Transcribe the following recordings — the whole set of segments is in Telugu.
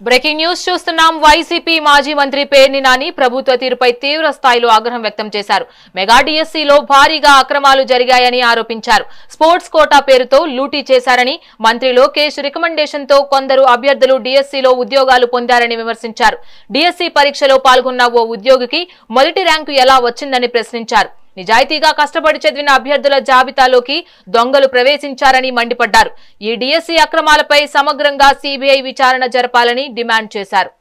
బ్రేకింగ్ న్యూస్ చూస్తున్నాం. వైసీపీ మాజీ మంత్రి పేర్ని నాని ప్రభుత్వ తీరుపై తీవ్ర స్థాయిలో ఆగ్రహం వ్యక్తం చేశారు. మెగా డిఎస్సీలో భారీగా అక్రమాలు జరిగాయని ఆరోపించారు. స్పోర్ట్స్ కోటా పేరుతో లూటీ చేశారని, మంత్రి లోకేష్ రికమెండేషన్ తో కొందరు అభ్యర్థులు డిఎస్సీలో ఉద్యోగాలు పొందారని విమర్శించారు. డిఎస్సీ పరీక్షలో పాల్గొన్న ఓ ఉద్యోగికి మొదటి ర్యాంకు ఎలా వచ్చిందని ప్రశ్నించారు. నిజాయితీగా కష్టపడి చదివిన అభ్యర్థుల జాబితాలోకి దొంగలు ప్రవేశించారని మండిపడ్డారు. ఈ డిఎస్సీ అక్రమాలపై సమగ్రంగా సిబిఐ విచారణ జరపాలని డిమాండ్ చేశారు.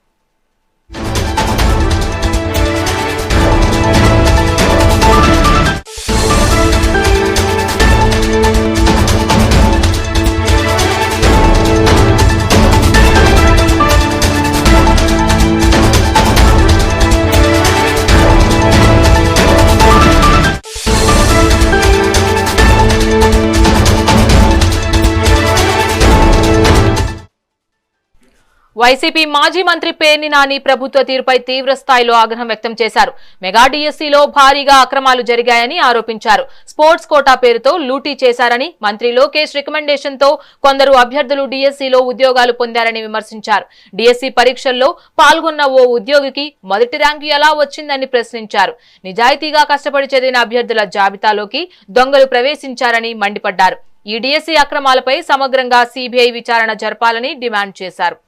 వైసీపీ మాజీ మంత్రి పేర్ని నాని ప్రభుత్వ తీరుపై తీవ్ర స్థాయిలో ఆగ్రహం వ్యక్తం చేశారు. మెగా డిఎస్సీలో భారీగా అక్రమాలు జరిగాయని ఆరోపించారు. స్పోర్ట్స్ కోటా పేరుతో లూటీ చేశారని, మంత్రి లోకేష్ రికమెండేషన్ తో కొందరు అభ్యర్థులు డిఎస్సీలో ఉద్యోగాలు పొందారని విమర్శించారు. డిఎస్సీ పరీక్షల్లో పాల్గొన్న ఓ ఉద్యోగికి మొదటి ర్యాంకు ఎలా వచ్చిందని ప్రశ్నించారు. నిజాయితీగా కష్టపడి చదివిన అభ్యర్థుల జాబితాలోకి దొంగలు ప్రవేశించారని మండిపడ్డారు. ఈ డిఎస్సీ అక్రమాలపై సమగ్రంగా సిబిఐ విచారణ జరపాలని డిమాండ్ చేశారు.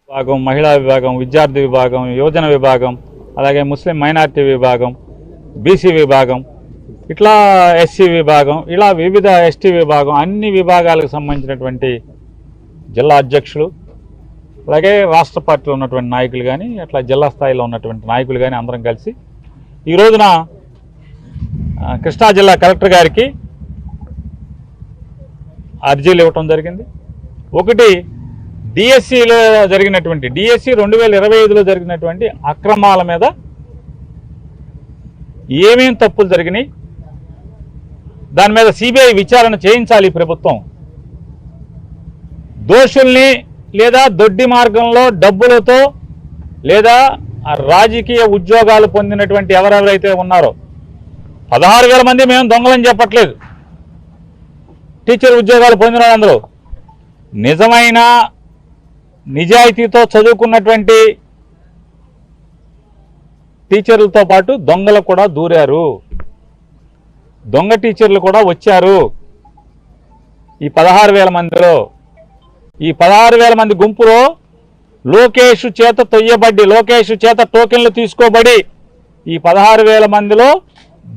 విభాగం, మహిళా విభాగం, విద్యార్థి విభాగం, యువజన విభాగం, అలాగే ముస్లిం మైనారిటీ విభాగం, బీసీ విభాగం, ఇట్లా ఎస్సీ విభాగం, ఇలా వివిధ ఎస్టీ విభాగం, అన్ని విభాగాలకు సంబంధించినటువంటి జిల్లా అధ్యక్షులు, అలాగే రాష్ట్ర పార్టీలో ఉన్నటువంటి నాయకులు కానీ, అట్లా జిల్లా స్థాయిలో ఉన్నటువంటి నాయకులు కానీ అందరం కలిసి ఈ రోజున కృష్ణా జిల్లా కలెక్టర్ గారికి అర్జీలు ఇవ్వటం జరిగింది. ఒకటి, డిఎస్సీలో జరిగినటువంటి డిఎస్సీ 2025లో జరిగినటువంటి అక్రమాల మీద ఏమేం తప్పులు జరిగినాయి, దాని మీద సిబిఐ విచారణ చేయించాలి ప్రభుత్వం. దోషుల్ని లేదా దొడ్డి మార్గంలో డబ్బులతో లేదా రాజకీయ ఉద్యోగాలు పొందినటువంటి ఎవరెవరైతే ఉన్నారో 16,000 మంది మేము దొంగలని చెప్పట్లేదు. టీచర్ ఉద్యోగాలు పొందిన వాళ్ళందరూ నిజమైన నిజాయితీతో చదువుకున్నటువంటి టీచర్లతో పాటు దొంగలు కూడా దూరారు. దొంగ టీచర్లు కూడా వచ్చారు. ఈ 16,000 మందిలో ఈ 16,000 మంది గుంపులో లోకేష్ చేత తొయ్యబడి, లోకేష్ చేత టోకెన్లు తీసుకోబడి ఈ 16,000 మందిలో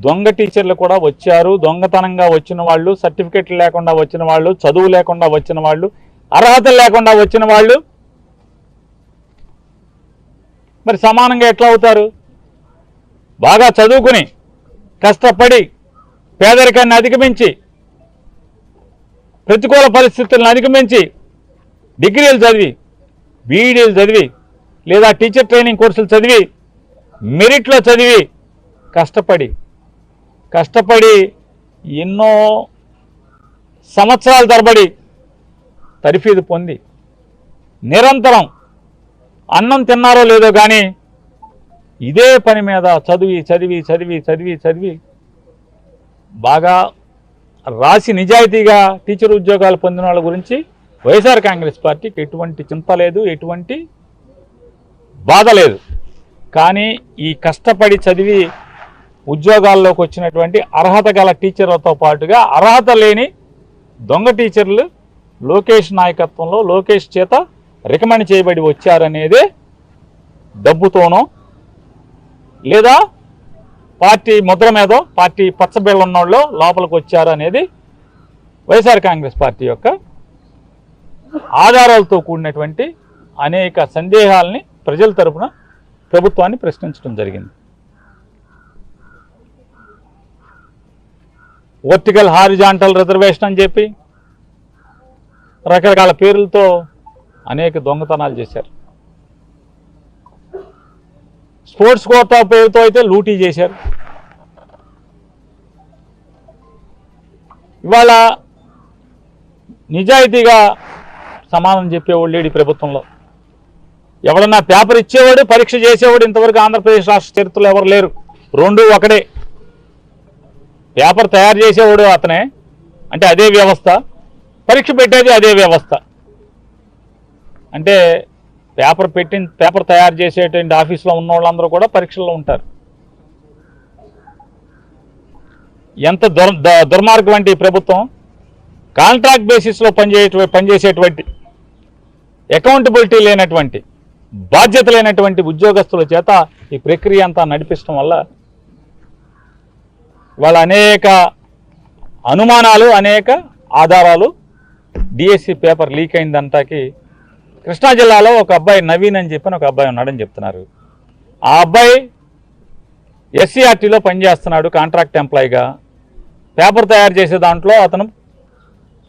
దొంగ టీచర్లు కూడా వచ్చారు. దొంగతనంగా వచ్చిన వాళ్ళు, సర్టిఫికెట్లు లేకుండా వచ్చిన వాళ్ళు, చదువు లేకుండా వచ్చిన వాళ్ళు, అర్హతలు లేకుండా వచ్చిన వాళ్ళు మరి సమానంగా ఎట్లా అవుతారు? బాగా చదువుకుని కష్టపడి పేదరికాన్ని అధిగమించి ప్రతికూల పరిస్థితులను అధిగమించి డిగ్రీలు చదివి, బీఈడీలు చదివి లేదా టీచర్ ట్రైనింగ్ కోర్సులు చదివి మెరిట్లో చదివి కష్టపడి ఎన్నో సంవత్సరాల తరబడి తరఫీదు పొంది నిరంతరం అన్నం తిన్నారో లేదో కానీ ఇదే పని మీద చదివి బాగా రాసి నిజాయితీగా టీచర్ ఉద్యోగాలు పొందిన వాళ్ళ గురించి వైఎస్ఆర్ కాంగ్రెస్ పార్టీకి ఎటువంటి చింత లేదు, ఎటువంటి బాధ లేదు. కానీ ఈ కష్టపడి చదివి ఉద్యోగాల్లోకి వచ్చినటువంటి అర్హత గల టీచర్లతో పాటుగా అర్హత లేని దొంగ టీచర్లు లోకేష్ నాయకత్వంలో లోకేష్ చేత రికమెండ్ చేయబడి వచ్చారనేదే డబ్బుతోనో లేదా పార్టీ ముద్ర మీదో పార్టీ పచ్చబిళ్ళ ఉన్నోళ్ళు లోపలికి వచ్చారు అనేది వైఎస్ఆర్ కాంగ్రెస్ పార్టీ యొక్క ఆధారాలతో కూడినటువంటి అనేక సందేహాలని ప్రజల తరపున ప్రభుత్వాన్ని ప్రశ్నించడం జరిగింది. వర్టికల్ హారిజాంటల్ రిజర్వేషన్ అని చెప్పి రకరకాల పేర్లతో అనేక దొంగతనాలు చేశారు. స్పోర్ట్స్ కోటా పేరుతో అయితే లూటీ చేశారు. ఇవాళ నిజాయితీగా సమాధానం చెప్పేవాళ్ళు లేడు ఈ ప్రభుత్వంలో. ఎవడన్నా పేపర్ ఇచ్చేవాడు, పరీక్ష చేసేవాడు ఇంతవరకు ఆంధ్రప్రదేశ్ రాష్ట్ర చరిత్రలో ఎవరు లేరు. రెండు ఒకడే. పేపర్ తయారు చేసేవాడు అతనే, అంటే అదే వ్యవస్థ. పరీక్ష పెట్టేది అదే వ్యవస్థ. అంటే పేపర్ తయారు చేసేటువంటి ఆఫీసులో ఉన్న వాళ్ళందరూ కూడా పరీక్షల్లో ఉంటారు. ఎంత దుర్మార్గం అంటే ఈ ప్రభుత్వం కాంట్రాక్ట్ బేసిస్లో పనిచేసేటువంటి అకౌంటబిలిటీ లేనటువంటి బాధ్యత లేనటువంటి ఉద్యోగస్తుల చేత ఈ ప్రక్రియ అంతా నడిపించడం వల్ల వాళ్ళ అనేక అనుమానాలు, అనేక ఆధారాలు డిఎస్సి పేపర్ లీక్ అయిందంటాకి కృష్ణా జిల్లాలో ఒక అబ్బాయి నవీన్ అని చెప్పిన ఒక అబ్బాయి ఉన్నాడని చెప్తున్నారు. ఆ అబ్బాయి ఎస్సీఆర్టీలో పనిచేస్తున్నాడు కాంట్రాక్ట్ ఎంప్లాయీగా. పేపర్ తయారు చేసే దాంట్లో అతను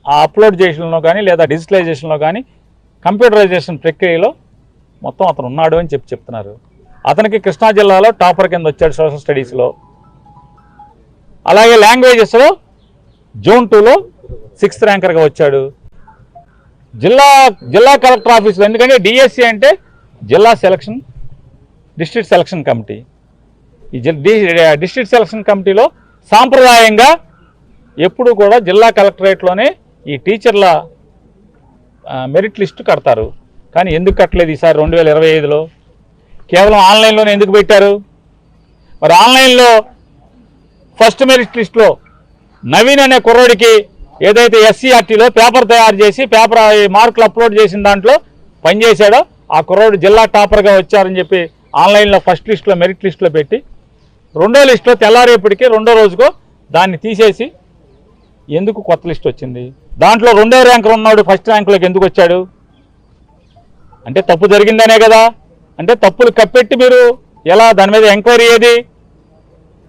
ఆ అప్లోడ్ చేసడంలో కానీ లేదా డిజిటలైజేషన్లో కానీ కంప్యూటరైజేషన్ ప్రక్రియలో మొత్తం అతను ఉన్నాడు అని చెప్తున్నారు. అతనికి కృష్ణా జిల్లాలో టాపర్ కింద వచ్చాడు సోషల్ స్టడీస్లో. అలాగే లాంగ్వేజెస్లో జోన్ 2లో 6th ర్యాంకర్గా వచ్చాడు. జిల్లా కలెక్టర్ ఆఫీసులో, ఎందుకంటే డిఎస్సి అంటే జిల్లా సెలక్షన్ డిస్ట్రిక్ట్ సెలక్షన్ కమిటీ. ఈ డిస్ట్రిక్ట్ సెలక్షన్ కమిటీలో సాంప్రదాయంగా ఎప్పుడు కూడా జిల్లా కలెక్టరేట్లోనే ఈ టీచర్ల మెరిట్ లిస్టు కడతారు. కానీ ఎందుకు కట్టలేదు ఈసారి 2025లో? కేవలం ఆన్లైన్లోనే ఎందుకు పెట్టారు? మరి ఆన్లైన్లో ఫస్ట్ మెరిట్ లిస్టులో నవీన్ అనే కుర్రోడికి ఏదైతే ఎస్సీఆర్టీలో పేపర్ తయారు చేసి మార్కులు అప్లోడ్ చేసిన దాంట్లో పనిచేశాడో ఆ కుర్రోడు జిల్లా టాపర్గా వచ్చారని చెప్పి ఆన్లైన్లో ఫస్ట్ లిస్టులో మెరిట్ లిస్టులో పెట్టి రెండో లిస్టులో తెల్లారేపటికి రెండో రోజుకో దాన్ని తీసేసి ఎందుకు కొత్త లిస్ట్ వచ్చింది? దాంట్లో 2వ ర్యాంకులో ఉన్నాడు ఫస్ట్ ర్యాంకులోకి ఎందుకు వచ్చాడు? అంటే తప్పు జరిగిందనే కదా. అంటే తప్పులు కప్పెట్టి మీరు ఎలా దాని మీద ఎంక్వైరీ ఏది?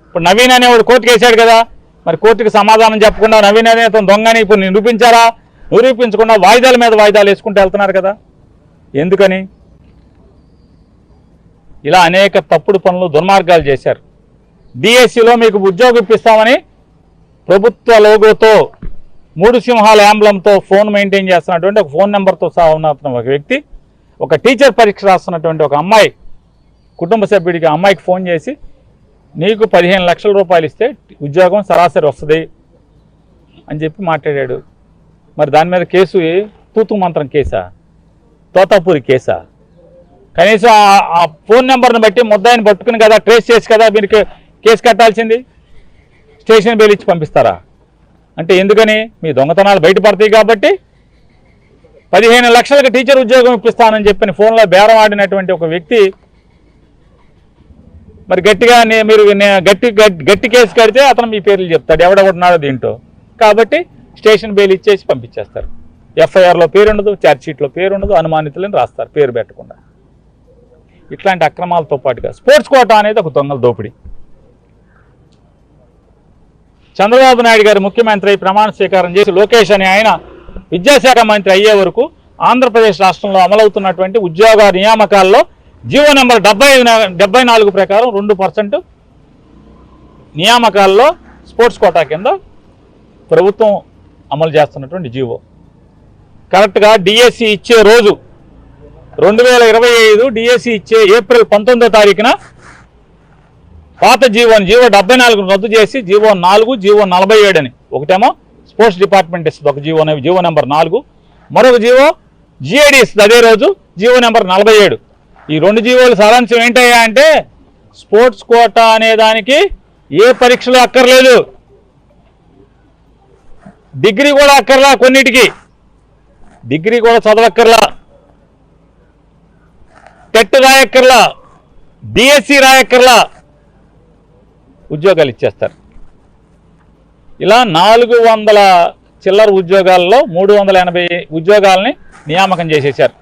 ఇప్పుడు నవీన్ అనేవాడు కోర్టుకు వేసాడు కదా, మరి కోర్టుకి సమాధానం చెప్పకుండా నవీన్ అనే అతను దొంగని ఇప్పుడు నిరూపించారా? నిరూపించకుండా వాయిదాల మీద వాయిదాలు వేసుకుంటూ వెళ్తున్నారు కదా. ఎందుకని? ఇలా అనేక తప్పుడు పనులు, దుర్మార్గాలు చేశారు. డిఎస్సిలో మీకు ఉద్యోగం ఇప్పిస్తామని ప్రభుత్వ లోగోతో 3 సింహాల యాంబ్లంతో ఫోన్ మెయింటైన్ చేస్తున్నటువంటి ఒక ఫోన్ నెంబర్తో సహా ఉన్న ఒక వ్యక్తి ఒక టీచర్ పరీక్ష రాస్తున్నటువంటి ఒక అమ్మాయి కుటుంబ సభ్యుడికి అమ్మాయికి ఫోన్ చేసి నీకు 15 లక్షల రూపాయలు ఇస్తే ఉద్యోగం సరాసరి వస్తుంది అని చెప్పి మాట్లాడాడు. మరి దాని మీద కేసు తూతు మంత్రం కేసా, తోతాపూరి కేసా? కనీసం ఆ ఫోన్ నెంబర్ని బట్టి ముద్దాయిని పట్టుకుని కదా ట్రేస్ చేసి కదా మీరు కేసు కట్టాల్సింది. స్టేషన్ బెయిల్ ఇచ్చి పంపిస్తారా? అంటే ఎందుకని? మీ దొంగతనాలు బయటపడతాయి కాబట్టి 15 లక్షలకు టీచర్ ఉద్యోగం ఇప్పిస్తానని చెప్పిన ఫోన్లో బేరం ఆడినటువంటి ఒక వ్యక్తి మరి గట్టిగా మీరు గట్టి కేసు కడితే అతను మీ పేర్లు చెప్తాడు ఎవడెవడున్నాడో దీంట్లో. కాబట్టి స్టేషన్ బెయిల్ ఇచ్చేసి పంపించేస్తారు. ఎఫ్ఐఆర్లో పేరు ఉండదు, ఛార్జ్షీట్లో పేరు ఉండదు, అనుమానితులని రాస్తారు పేరు పెట్టకుండా. ఇట్లాంటి అక్రమాలతో పాటుగా స్పోర్ట్స్ కోటా అనేది ఒక దొంగల దోపిడీ. చంద్రబాబు నాయుడు గారు ముఖ్యమంత్రి ప్రమాణ స్వీకారం చేసి లోకేష్ అనే ఆయన విద్యాశాఖ మంత్రి అయ్యే వరకు ఆంధ్రప్రదేశ్ రాష్ట్రంలో అమలవుతున్నటువంటి ఉద్యోగ నియామకాల్లో జీవో నెంబర్ 74 ప్రకారం 2% నియామకాల్లో స్పోర్ట్స్ కోటా కింద ప్రభుత్వం అమలు చేస్తున్నటువంటి జీవో. కరెక్ట్గా డిఎస్సి ఇచ్చే రోజు 2025 డిఎస్సి ఇచ్చే ఏప్రిల్ 19వ తారీఖున పాత జీవో 74 రద్దు చేసి జీవో 4, జీవో 47 అని ఒకటేమో స్పోర్ట్స్ డిపార్ట్మెంట్ ఇస్తుంది ఒక జీవో నెంబర్ 4, మరొక జీవో జిఐడి ఇస్తుంది అదే రోజు జీవో నెంబర్ 47. ఈ 2 జీవోలు సారాంశం ఏంటయ్యా అంటే స్పోర్ట్స్ కోటా అనే దానికి ఏ పరీక్షలు అక్కర్లేదు, డిగ్రీ కూడా అక్కర్లా, కొన్నిటికి డిగ్రీ కూడా చదవక్కర్లా, టెట్ రాయక్కర్లా, డిఎస్సి రాయక్కర్లా, ఉద్యోగాలు ఇచ్చేస్తారు. ఇలా 400 చిల్లర ఉద్యోగాల్లో 380 ఉద్యోగాలని నియామకం చేసేశారు.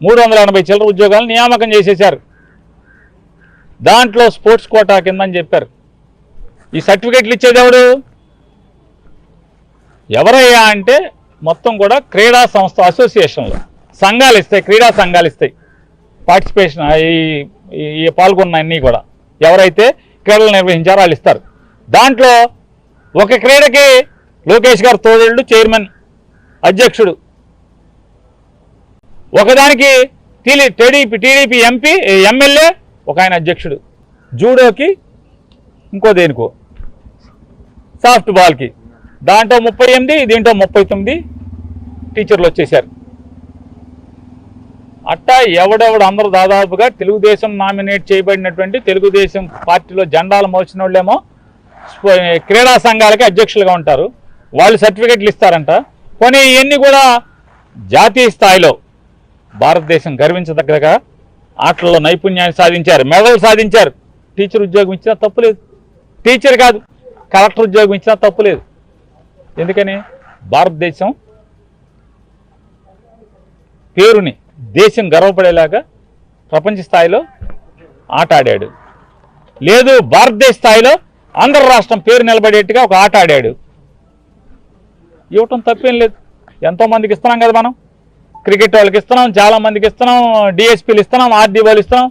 380 చిల్లర ఉద్యోగాలను నియామకం చేసేశారు. దాంట్లో స్పోర్ట్స్ కోటా కిందని చెప్పారు. ఈ సర్టిఫికెట్లు ఇచ్చేది ఎవరయ్యా అంటే మొత్తం కూడా క్రీడా సంస్థ అసోసియేషన్లు సంఘాలు ఇస్తాయి, క్రీడా సంఘాలు ఇస్తాయి. పార్టిసిపేషన్ ఈ పాల్గొన్న అన్నీ కూడా ఎవరైతే క్రీడలు నిర్వహించారో వాళ్ళు ఇస్తారు. దాంట్లో ఒక క్రీడకి లోకేష్ గారు తోడేళ్ళు చైర్మన్ అధ్యక్షుడు, ఒకదానికి టీడీపీ ఎంపీ ఎమ్మెల్యే ఒక ఆయన అధ్యక్షుడు, జూడోకి ఇంకో దేనికో సాఫ్ట్ బాల్కి దాంట్లో 38, దీంట్లో 39 టీచర్లు వచ్చేసారు. అట్టా ఎవడెవడు అందరూ దాదాపుగా తెలుగుదేశం నామినేట్ చేయబడినటువంటి తెలుగుదేశం పార్టీలో జెండాలు మోసిన వాళ్ళేమో క్రీడా సంఘాలకి అధ్యక్షులుగా ఉంటారు. వాళ్ళు సర్టిఫికెట్లు ఇస్తారంట. కొన్ని ఇవన్నీ కూడా జాతీయ స్థాయిలో భారతదేశం గర్వించదగ్గగా ఆటల్లో నైపుణ్యాన్ని సాధించారు, మెడల్ సాధించారు. టీచర్ ఉద్యోగం ఇచ్చినా తప్పులేదు, టీచర్ కాదు కలెక్టర్ ఉద్యోగం ఇచ్చినా తప్పులేదు. ఎందుకని భారతదేశం పేరుని దేశం గర్వపడేలాగా ప్రపంచ స్థాయిలో ఆట ఆడాడు. లేదు భారతదేశ స్థాయిలో ఆంధ్ర రాష్ట్రం పేరు నిలబడేట్టుగా ఒక ఆట ఆడాడు. ఇవ్వటం తప్పేం లేదు. ఎంతోమందికి ఇస్తున్నాం కదా మనం. క్రికెట్ వాళ్ళకి ఇస్తున్నాం, చాలామందికి ఇస్తున్నాం, డిఎస్పీలు ఇస్తున్నాం, ఆర్డీఓలు ఇస్తున్నాం.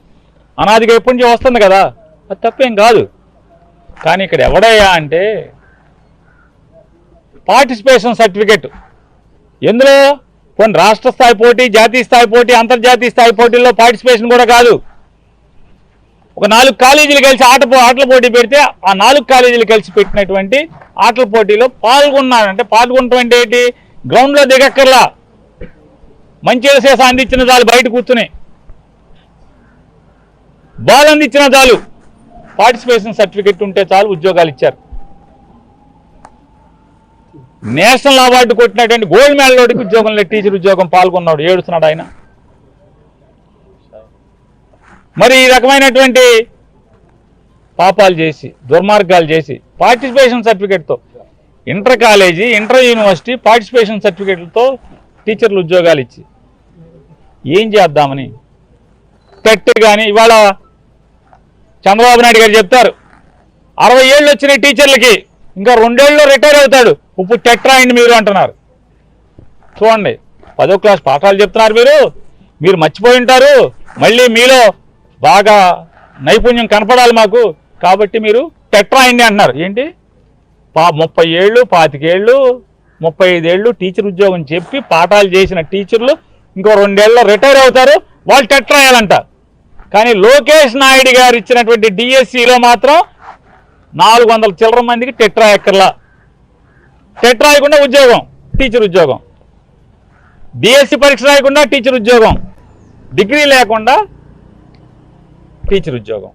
అనాదిగా ఎప్పటి నుంచి వస్తుంది కదా, అది తప్పేం కాదు. కానీ ఇక్కడ ఎవడయ్యా అంటే పార్టిసిపేషన్ సర్టిఫికెట్ ఎందులో కొన్ని రాష్ట్ర స్థాయి పోటీ, జాతీయ స్థాయి పోటీ, అంతర్జాతీయ స్థాయి పోటీల్లో పార్టిసిపేషన్ కూడా కాదు. ఒక 4 కాలేజీలు కలిసి ఆటల పోటీ పెడితే ఆ 4 కాలేజీలు కలిసి పెట్టినటువంటి ఆటల పోటీలో పాల్గొన్నాడంటే పాల్గొనటం అంటే ఏంటి? గ్రౌండ్లో దిగక్కర్లా, మంచి చేసే అందించిన చాలు, బయట కూర్చుని బాల్ అందించిన చాలు, పార్టిసిపేషన్ సర్టిఫికెట్ ఉంటే చాలు ఉద్యోగాలు ఇచ్చారు. నేషనల్ అవార్డు కొట్టినటువంటి గోల్డ్ మెడల్ ఉద్యోగంలో టీచర్ ఉద్యోగం పాల్గొన్నాడు, ఏడుస్తున్నాడు ఆయన. మరి ఈ రకమైనటువంటి పాపాలు చేసి దుర్మార్గాలు చేసి పార్టిసిపేషన్ సర్టిఫికెట్తో inter college, inter university participation సర్టిఫికెట్లతో టీచర్లు ఉద్యోగాలు ఇచ్చి ఏం చేద్దామని టెట్ కానీ ఇవాళ చంద్రబాబు నాయుడు గారు చెప్తారు 60 ఏళ్ళు వచ్చినాయి టీచర్లకి, ఇంకా 2 ఏళ్ళలో రిటైర్ అవుతాడు, ఇప్పుడు టెట్ రాయండి మీరు అంటున్నారు. చూడండి 10వ క్లాస్ పాఠాలు చెప్తున్నారు మీరు మర్చిపోయి ఉంటారు. మళ్ళీ మీలో బాగా నైపుణ్యం కనపడాలి మాకు, కాబట్టి మీరు టెట్ రాయండి అంటున్నారు. ఏంటి 30 ఏళ్ళు, 25 ఏళ్ళు, 35 ఏళ్ళు టీచర్ ఉద్యోగం చెప్పి పాఠాలు చేసిన టీచర్లు ఇంకో 2 ఏళ్ళలో రిటైర్ అవుతారు, వాళ్ళు టెట్ రాయాలంట. కానీ లోకేష్ నాయుడు గారు ఇచ్చినటువంటి డిఎస్సిలో మాత్రం 400 చిల్లర మందికి టెట్ రాయక్కర్లా. టెట్ రాయకుండా ఉద్యోగం, టీచర్ ఉద్యోగం. డిఎస్సి పరీక్ష రాయకుండా టీచర్ ఉద్యోగం, డిగ్రీ లేకుండా టీచర్ ఉద్యోగం.